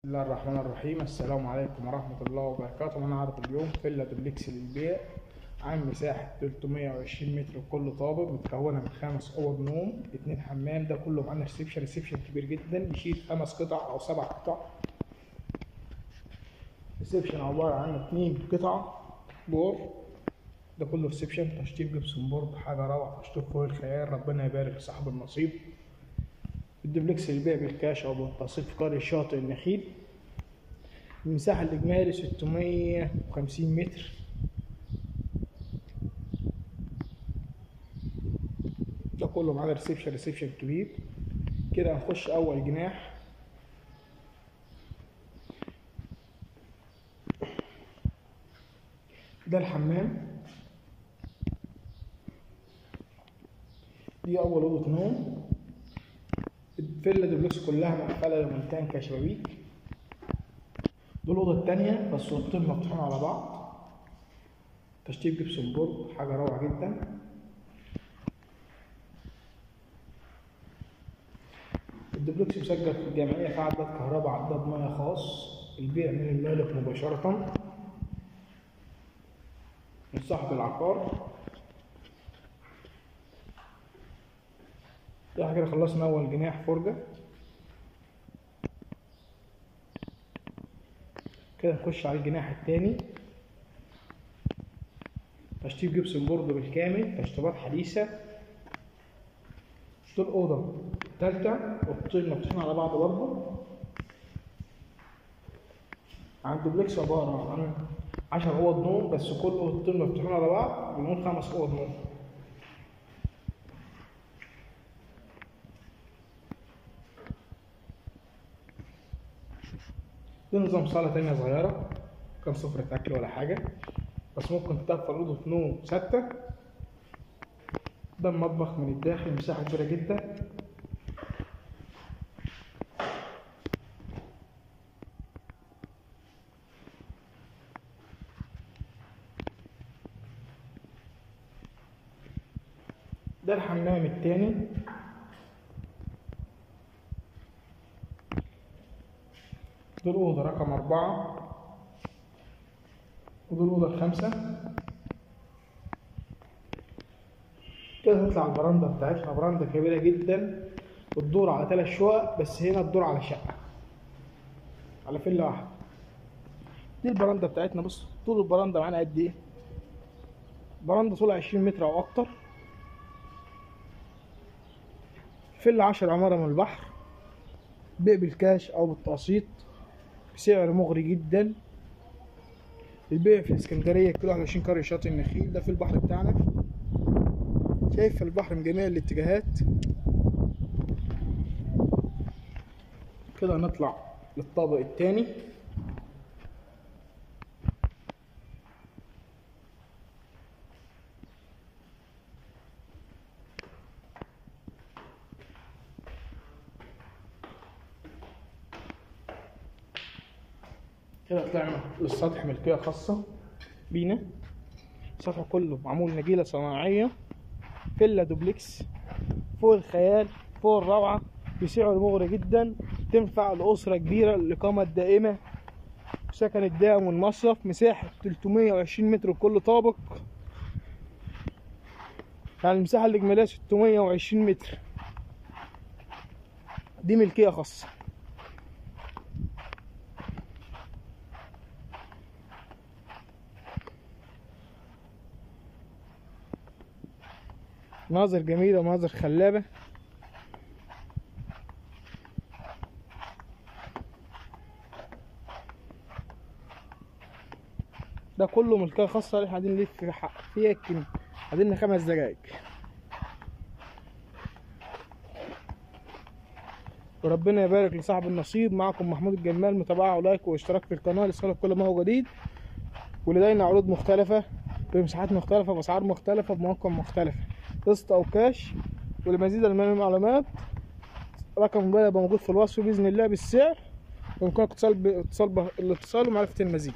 بسم الله الرحمن الرحيم. السلام عليكم ورحمة الله وبركاته. أنا عارض اليوم فيلا دوبلكس للبيع عن مساحة 320 متر بكل طابق، متكونة من 5 أوض نوم، 2 حمام. ده كله معانا ريسبشن كبير جدا يشيل 5 قطع أو 7 قطع. ريسبشن عبارة عن 2 قطع بور. ده كله ريسبشن، تشطيب جبسون بورد، حاجة روعة، تشطيب فوق الخيال. ربنا يبارك لصاحب النصيب. الدوبلكس للبيع بالكاش أو بالتقسيط في قرية شاطئ النخيل. المساحة الإجمالي 650 متر. ده كله معانا ريسبشن كبير. كده هنخش أول جناح. ده الحمام. دي أول أوضة نوم. الفيلا دوبلكس كلها مقفلة لمونتان كشبابيك. دي الأوضة التانية، بس أوضتين مفتوحين على بعض، تشطيب جبسون بورد، حاجة روعة جدا. الدوبلكس مسجل في الجمعية، في عداد كهرباء، عداد مياه خاص، البيع من المالك مباشرة من صاحب العقار. احنا كده خلصنا أول جناح فرجة. كده نخش على الجناح التاني. تشطيب جبسون بورد بالكامل، تشطيبات حديثة. دي الأوضة التالتة، أوضتين مفتوحين على بعض برضه. عند دوبلكس عبارة عن 10 أوض نوم، بس كل أوضتين مفتوحين على بعض، بنقول 5 أوض نوم. دي نظام صالة تانية صغيرة، كان سفرة أكل ولا حاجة، بس ممكن تدخل أوضة نوم ثابتة. ده المطبخ من الداخل، مساحة كبيرة جدا. ده الحمام التاني. دي الأوضة رقم 4، ودي الأوضة الخامسة. كده نطلع على البرندة بتاعتنا، برندة كبيرة جدا، بتدور على 3 شقق، بس هنا تدور على شقة، على فيلا واحدة. دي البرندة بتاعتنا. بص طول البرندة معانا قد ايه. برندة طولها 20 متر أو أكتر. فيلا 10 عمارة من البحر، بيع بالكاش أو بالتقسيط بسعر مغري جدا. البيع في اسكندرية، كيلو 21 قرية شاطئ النخيل. ده في البحر بتاعنا، شايف البحر من جميع الاتجاهات. كده نطلع للطابق الثاني. كده طلعنا للسطح، ملكية خاصة بينا. السطح كله معمول نجيلة صناعية. فيلا دوبلكس فوق الخيال، فوق الروعة، بسعر مغري جدا. تنفع لأسرة كبيرة، الإقامة الدائمة، سكن الدائم والمصرف. مساحة 320 متر بكل طابق، يعني المساحة الإجمالية 620 متر. دي ملكية خاصة. مناظر جميلة ومناظر خلابة. ده كله ملكية خاصة. احنا قاعدين نلف فيها كده، قاعدين 5 دقايق. وربنا يبارك لصاحب النصيب. معكم محمود الجمال. متابعة ولايك واشتراك في القناة ليصلك كل ما هو جديد. ولدينا عروض مختلفة بمساحات مختلفة، بأسعار مختلفة، بمواقع مختلفة، قسط أو كاش. ولمزيد من المعلومات رقم موبايل موجود في الوصف بإذن الله بالسعر، ويمكنك الاتصال ومعرفة المزيد.